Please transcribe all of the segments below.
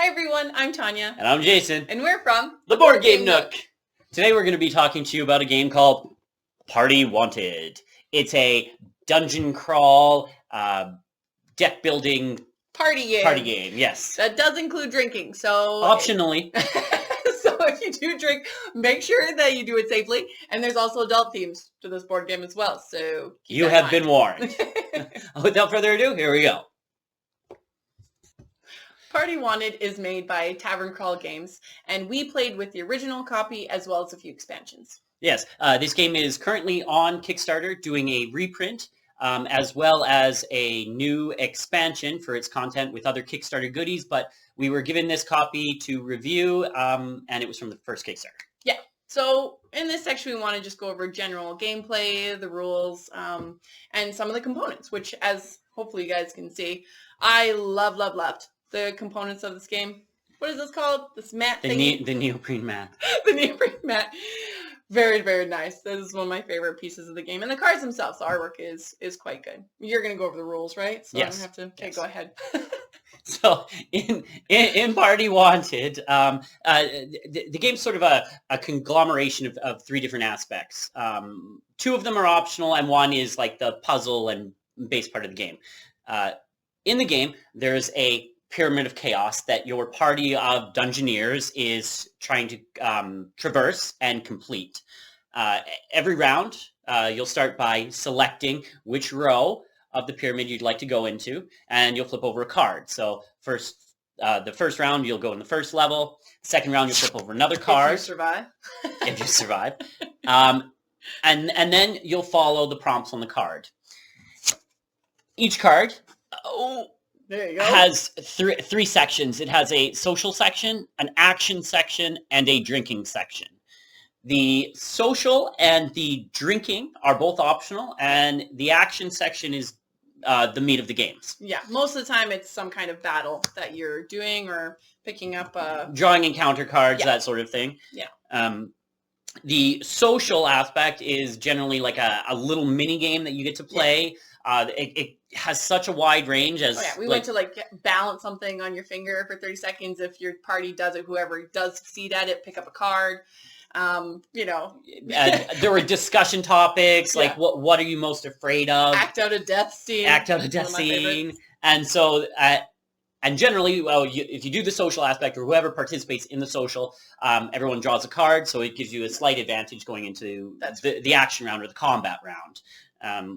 everyone, I'm Tanya. And I'm Jason. And we're from the Board Game Nook. Today we're going to be talking to you about a game called Party Wanted. It's a dungeon crawl, deck building party game. Yes. That does include drinking, so... Optionally. So if you do drink, make sure that you do it safely. And there's also adult themes to this board game as well, so... You have been warned. Without further ado, here we go. Party Wanted is made by Tavern Crawl Games, and we played with the original copy as well as a few expansions. Yes, this game is currently on Kickstarter doing a reprint, as well as a new expansion for its content with other Kickstarter goodies, but we were given this copy to review, and it was from the first Kickstarter. Yeah, so in this section we want to just go over general gameplay, the rules, and some of the components, which, as hopefully you guys can see, I loved the components of this game. What is this called? This mat thingy? The neoprene mat. The neoprene mat. Very, very nice. This is one of my favorite pieces of the game. And the cards themselves, the artwork is quite good. You're going to go over the rules, right? So yes. I don't have to... Okay, go ahead. So in Party Wanted, the game's sort of a conglomeration of three different aspects. Two of them are optional, and one is like the puzzle and base part of the game. In the game, there's a pyramid of chaos that your party of dungeoneers is trying to traverse and complete. Every round, you'll start by selecting which row of the pyramid you'd like to go into, and you'll flip over a card. So the first round, you'll go in the first level. Second round, you'll flip over another card. If you survive. If you survive. And then you'll follow the prompts on the card. Each card... There you go. Has three sections. It has a social section, an action section, and a drinking section. The social and the drinking are both optional, and the action section is the meat of the games. Yeah, most of the time it's some kind of battle that you're doing or picking up. Drawing encounter cards, that sort of thing. Yeah. The social aspect is generally like a little mini game that you get to play. Yeah. It has such a wide range as... Oh yeah, we went to balance something on your finger for 30 seconds. If your party does it, whoever does succeed at it, pick up a card. There were discussion topics, like what are you most afraid of? Act out a death scene. And so... And generally, if you do the social aspect or whoever participates in the social, everyone draws a card, so it gives you a slight advantage going into the action round or the combat round,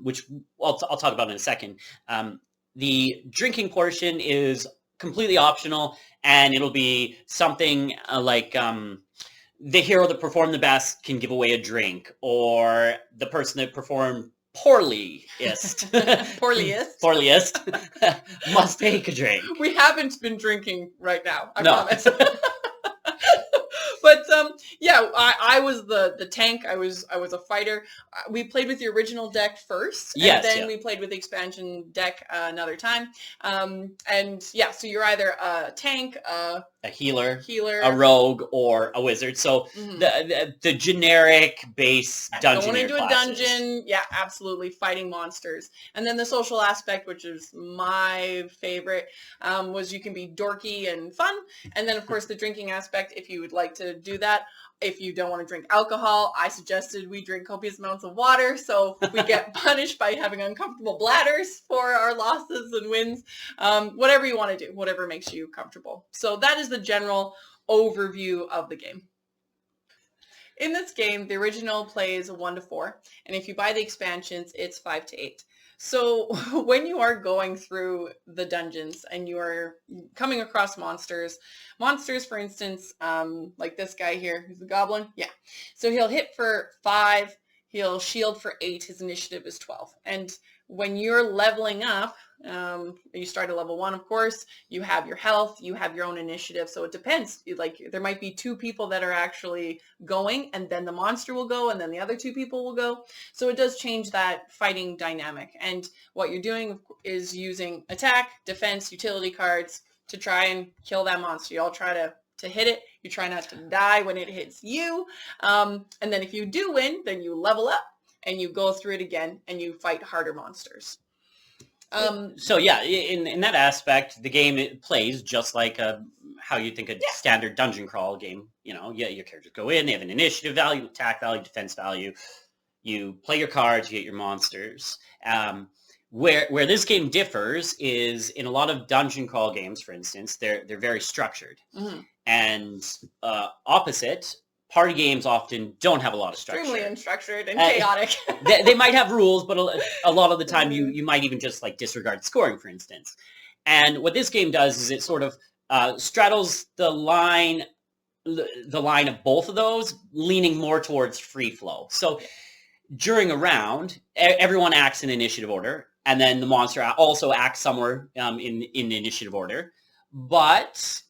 which I'll talk about in a second. The drinking portion is completely optional, and it'll be something like the hero that performed the best can give away a drink, or the person that performed poorliest must take a drink. We haven't been drinking right now, I no. promise. But I was the tank. I was a fighter. We played with the original deck first, and then we played with the expansion deck another time. So you're either a tank, a healer, a rogue, or a wizard. So the generic base dungeon. Going into a dungeon, yeah, absolutely, fighting monsters. And then the social aspect, which is my favorite, was you can be dorky and fun. And then of course the drinking aspect, if you would like to do that. If you don't want to drink alcohol, I suggested we drink copious amounts of water, so we get punished by having uncomfortable bladders for our losses and wins. Whatever you want to do, whatever makes you comfortable. So that is the general overview of the game. In this game, the original plays 1 to 4, and if you buy the expansions, it's 5 to 8. So when you are going through the dungeons and you are coming across monsters, for instance, like this guy here, who's the goblin, so he'll hit for 5, he'll shield for 8, his initiative is 12. And when you're leveling up, you start at level 1, of course, you have your health, you have your own initiative, so it depends. Like, there might be 2 people that are actually going, and then the monster will go, and then the other 2 people will go. So it does change that fighting dynamic. And what you're doing is using attack, defense, utility cards to try and kill that monster. You all try to hit it. You try not to die when it hits you. And then if you do win, then you level up, and you go through it again, and you fight harder monsters. So yeah, in that aspect, the game plays just like how you think a standard dungeon crawl game, your characters go in, they have an initiative value, attack value, defense value. You play your cards, you get your monsters. Where this game differs is in a lot of dungeon crawl games, for instance, they're very structured. Mm-hmm. And opposite, party games often don't have a lot of structure. Extremely unstructured and chaotic. They might have rules, but a lot of the time you might even just like disregard scoring, for instance. And what this game does is it sort of straddles the line of both of those, leaning more towards free flow. So during a round, everyone acts in initiative order, and then the monster also acts somewhere in initiative order. But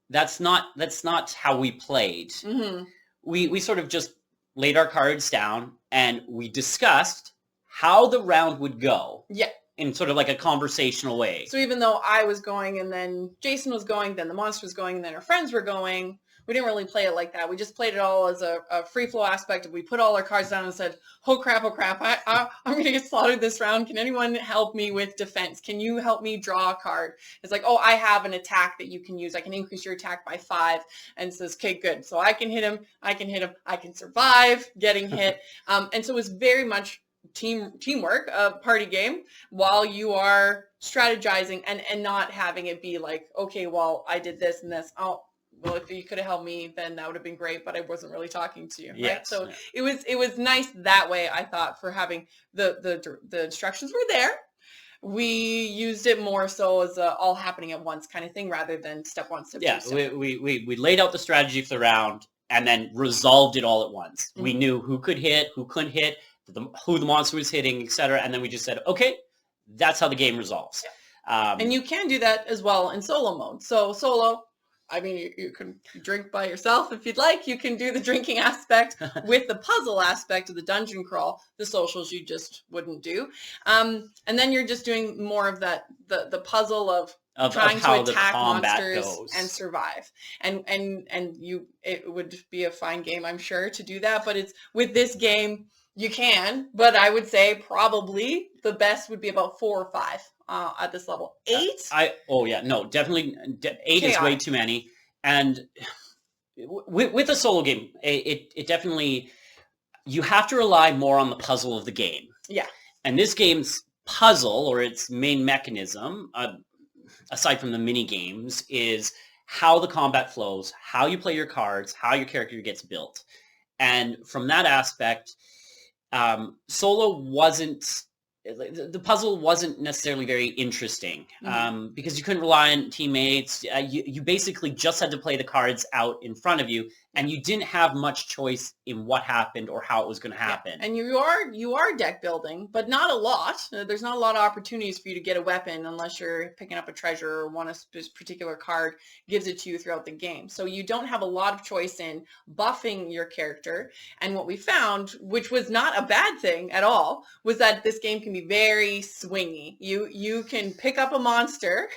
that's not how we played. Mm-hmm. We sort of just laid our cards down and we discussed how the round would go. Yeah. In sort of like a conversational way. So even though I was going and then Jason was going, then the monster was going, and then our friends were going, we didn't really play it like that. We just played it all as a free flow aspect. We put all our cards down and said, oh crap, I'm going to get slaughtered this round. Can anyone help me with defense? Can you help me draw a card? It's like, oh, I have an attack that you can use. I can increase your attack by 5. And it says, okay, good. So I can hit him. I can survive getting hit. And so it was very much teamwork, a party game, while you are strategizing and not having it be like, okay, well, I did this and this. Oh, well, if you could have helped me, then that would have been great, but I wasn't really talking to you. Right? Yes, So it was nice that way, I thought, for having the instructions were there. We used it more so as a all happening at once kind of thing rather than step 1, step 2. Yeah, we laid out the strategy for the round and then resolved it all at once. Mm-hmm. We knew who could hit, who couldn't hit, who the monster was hitting, etc. And then we just said, okay, that's how the game resolves. Yeah. And you can do that as well in solo mode. So solo, I mean, you can drink by yourself if you'd like. You can do the drinking aspect with the puzzle aspect of the dungeon crawl. The socials you just wouldn't do. And then you're just doing more of that, the puzzle of trying to attack monsters and survive. And it would be a fine game, I'm sure, to do that. But it's with this game, you can, but I would say probably the best would be about 4 or 5 at this level. 8? Definitely 8 is way too many. And with a solo game, it definitely, you have to rely more on the puzzle of the game. Yeah. And this game's puzzle, or its main mechanism, aside from the mini games, is how the combat flows, how you play your cards, how your character gets built. And from that aspect, solo wasn't, the puzzle wasn't necessarily very interesting, because you couldn't rely on teammates. You basically just had to play the cards out in front of you, and you didn't have much choice in what happened or how it was going to happen. Yeah. And you are deck building, but not a lot. There's not a lot of opportunities for you to get a weapon unless you're picking up a treasure or one particular card gives it to you throughout the game. So you don't have a lot of choice in buffing your character. And what we found, which was not a bad thing at all, was that this game can be very swingy. You can pick up a monster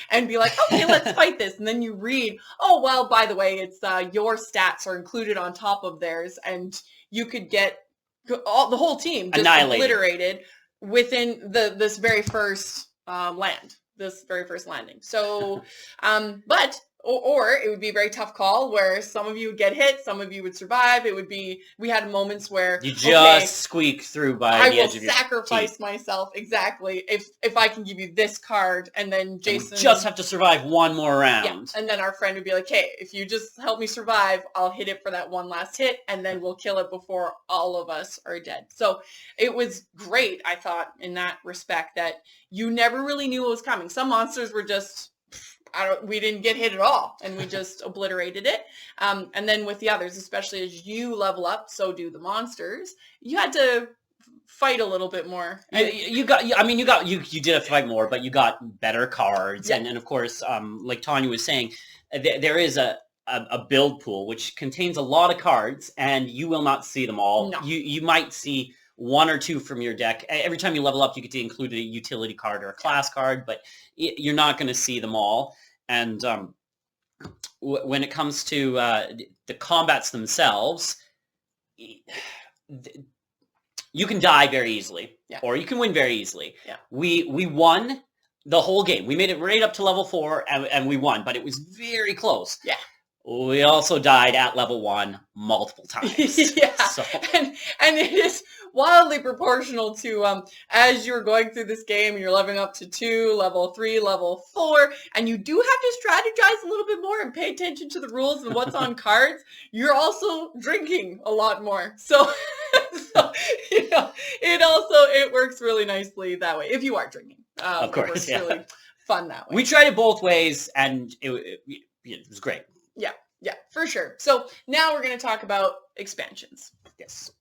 and be like, okay, let's fight this. And then you read, oh, well, by the way, it's your stats are included on top of theirs, and you could get the whole team just obliterated within this very first landing. So, but or it would be a very tough call where some of you would get hit, some of you would survive. We had moments where you just squeak through by the edge of your teeth. I will sacrifice myself, exactly, if I can give you this card, and then Jason just have to survive one more round. Yeah. And then our friend would be like, hey, if you just help me survive, I'll hit it for that one last hit, and then we'll kill it before all of us are dead. So it was great, I thought, in that respect, that you never really knew what was coming. Some monsters were just, we didn't get hit at all, and we just obliterated it. And then with the others, especially as you level up, so do the monsters. You had to fight a little bit more. You did have to fight more, but you got better cards, and of course, like Tanya was saying, there is a build pool which contains a lot of cards, and you will not see them all. No. You might see 1 or 2 from your deck. Every time you level up, you get to include a utility card or a class card, but you're not going to see them all. And when it comes to the combats themselves, you can die very easily, or you can win very easily. Yeah. We won the whole game. We made it right up to level 4 and we won, but it was very close. Yeah. We also died at level 1 multiple times. Yeah. So. And it is wildly proportional to as you're going through this game and you're leveling up to 2, level 3, level 4, and you do have to strategize a little bit more and pay attention to the rules and what's on cards, you're also drinking a lot more. So, it works really nicely that way if you are drinking. Of course, it works really fun that way. We tried it both ways and it was great. Yeah, for sure. So now we're going to talk about expansions. Yes.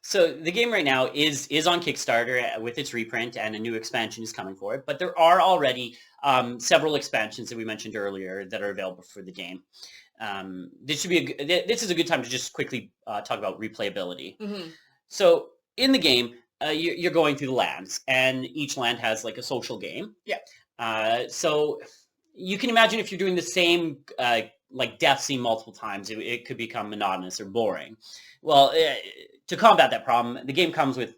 So the game right now is on Kickstarter with its reprint, and a new expansion is coming for it. But there are already several expansions that we mentioned earlier that are available for the game. This is a good time to just quickly talk about replayability. Mm-hmm. So in the game, you're going through the lands, and each land has like a social game. Yeah. So you can imagine if you're doing the same like death scene multiple times, it could become monotonous or boring. Well, to combat that problem, the game comes with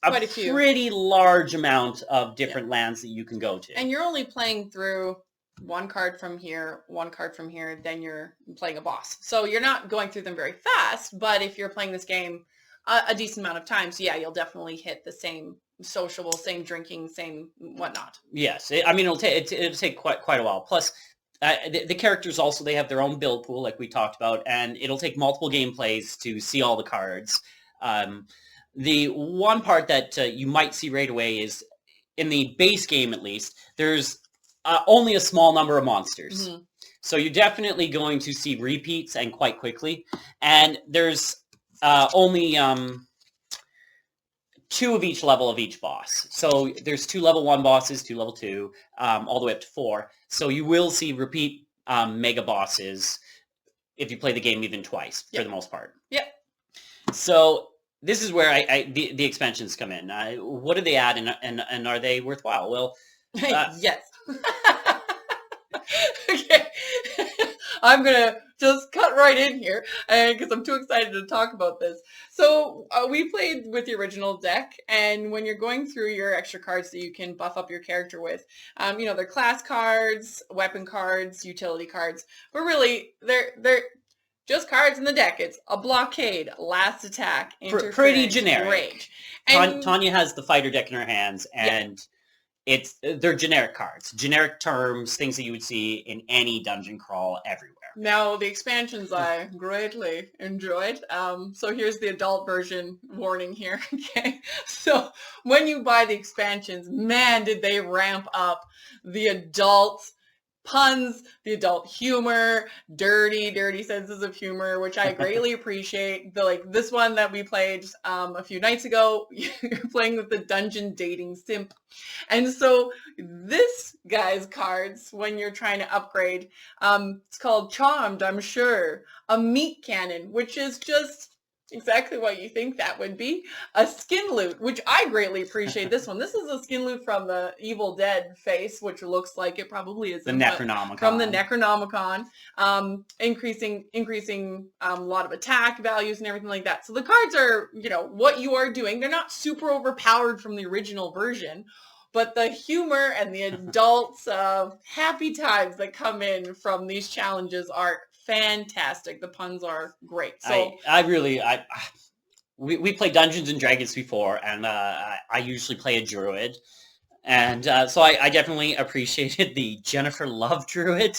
a pretty large amount of different lands that you can go to. And you're only playing through one card from here, one card from here, then you're playing a boss. So you're not going through them very fast, but if you're playing this game a decent amount of times, yeah, you'll definitely hit the same sociable, same drinking, same whatnot. Yes, it'll take quite a while. Plus, the characters also, they have their own build pool, like we talked about, and it'll take multiple gameplays to see all the cards. The one part that you might see right away is, in the base game at least, there's only a small number of monsters. Mm-hmm. So you're definitely going to see repeats, and quite quickly. And there's only 2 of each level of each boss. So there's 2 level 1 bosses, 2 level 2, all the way up to 4. So you will see repeat mega bosses if you play the game even twice, for the most part. Yep. So this is where the expansions come in. What do they add, and are they worthwhile? Well, yes. Okay. I'm going to just cut right in here because I'm too excited to talk about this. So we played with the original deck, and when you're going through your extra cards that you can buff up your character with, they're class cards, weapon cards, utility cards, but really they're just cards in the deck. It's a blockade, last attack, interference, pretty generic. Rage. And Tanya has the fighter deck in her hands, and they're generic cards, generic terms, things that you would see in any dungeon crawl everywhere. Now, the expansions I greatly enjoyed. So here's the adult version warning here. Okay. So when you buy the expansions, man, did they ramp up the adult puns, the adult humor, dirty senses of humor, which I greatly appreciate. This one that we played a few nights ago, you're playing with the dungeon dating simp. And so this guy's cards, when you're trying to upgrade, it's called Charmed, I'm sure. A meat cannon, which is just exactly what you think that would be. A skin loot, which I greatly appreciate this one. This is a skin loot from the Evil Dead face, which looks like it probably is. The Necronomicon. From the Necronomicon. Increasing a lot of attack values and everything like that. So the cards are, what you are doing. They're not super overpowered from the original version, but the humor and the adults happy times that come in from these challenges are fantastic. The puns are great. So we played Dungeons and Dragons before, and I usually play a druid, and so I definitely appreciated the Jennifer Love Druid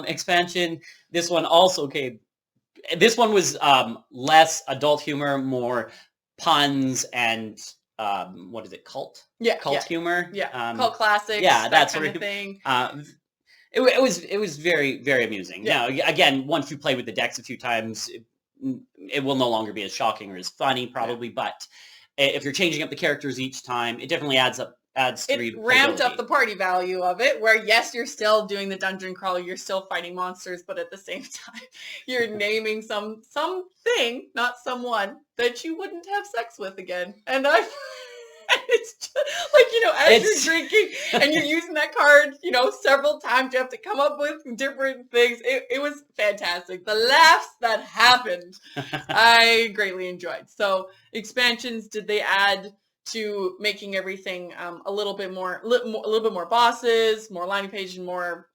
expansion. This one also came. This one was less adult humor, more puns and what is it? Cult humor. Yeah, cult classics. Yeah, that sort of thing. It was very, very amusing. Yeah. Now, again, once you play with the decks a few times, it will no longer be as shocking or as funny, probably. Yeah. But if you're changing up the characters each time, it definitely adds to it ramped up the party value of it, where yes, you're still doing the dungeon crawler, you're still fighting monsters, but at the same time, you're naming something, not someone, that you wouldn't have sex with again. And it's just like, as you're drinking and you're using that card, several times, you have to come up with different things. It was fantastic. The laughs that happened, I greatly enjoyed. So expansions, did they add to making everything a little bit more, a little bit more bosses, more landing page, and more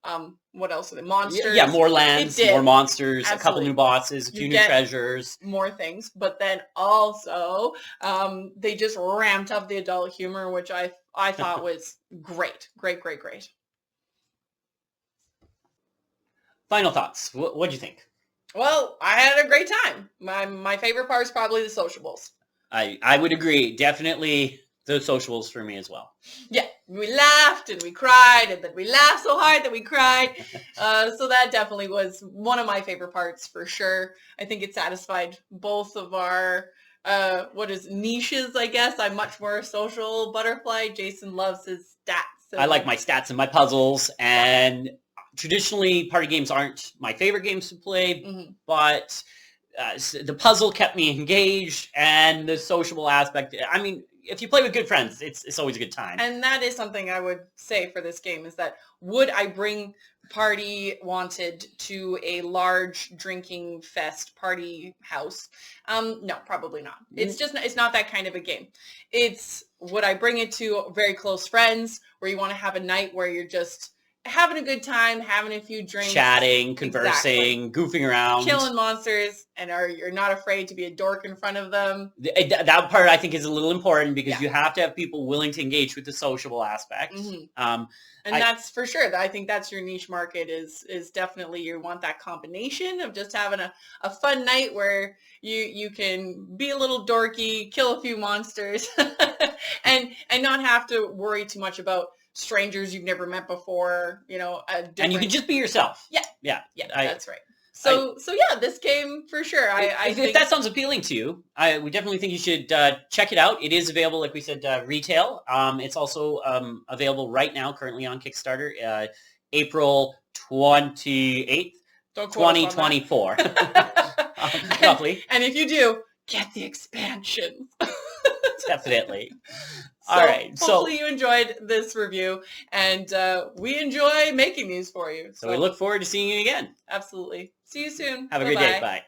what else are they? Monsters. Yeah, more lands, more monsters, Absolutely. a couple new bosses, a few new treasures, more things. But then also they just ramped up the adult humor, which I thought was great. Final thoughts. What do you think? Well, I had a great time. My favorite part is probably the sociables. I would agree. Definitely the sociables for me as well. Yeah, we laughed and we cried, and then we laughed so hard that we cried. So that definitely was one of my favorite parts for sure. I think it satisfied both of our niches, I guess. I'm much more a social butterfly. Jason loves his stats. I like my stats and my puzzles, and traditionally party games aren't my favorite games to play, but the puzzle kept me engaged, and the sociable aspect, I mean, if you play with good friends, it's always a good time. And that is something I would say for this game, is that would I bring Party Wanted to a large drinking fest party house? No, probably not. It's not that kind of a game. Would I bring it to very close friends where you want to have a night where you're just having a good time, having a few drinks, chatting, conversing, goofing around, killing monsters, and you're not afraid to be a dork in front of them. That part I think is a little important, because you have to have people willing to engage with the sociable aspect. And that's for sure. I think that's your niche market, is definitely you want that combination of just having a fun night where you can be a little dorky, kill a few monsters, and not have to worry too much about strangers you've never met before, and you can just be yourself. Yeah, that's right. So yeah, this game for sure. I think if that sounds appealing to you, we definitely think you should check it out. It is available, like we said, retail. It's also available right now, currently on Kickstarter, April 28th, 2024. Roughly. And if you do, get the expansion. Definitely. So all right. Hopefully you enjoyed this review, and we enjoy making these for you. So we look forward to seeing you again. Absolutely. See you soon. Have a great day. Bye.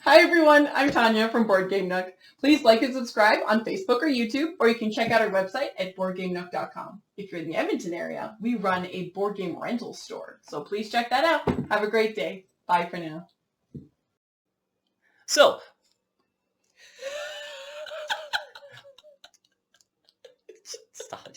Hi everyone, I'm Tanya from Board Game Nook. Please like and subscribe on Facebook or YouTube, or you can check out our website at boardgamenook.com. If you're in the Edmonton area, we run a board game rental store, so please check that out. Have a great day. Bye for now. So, stop.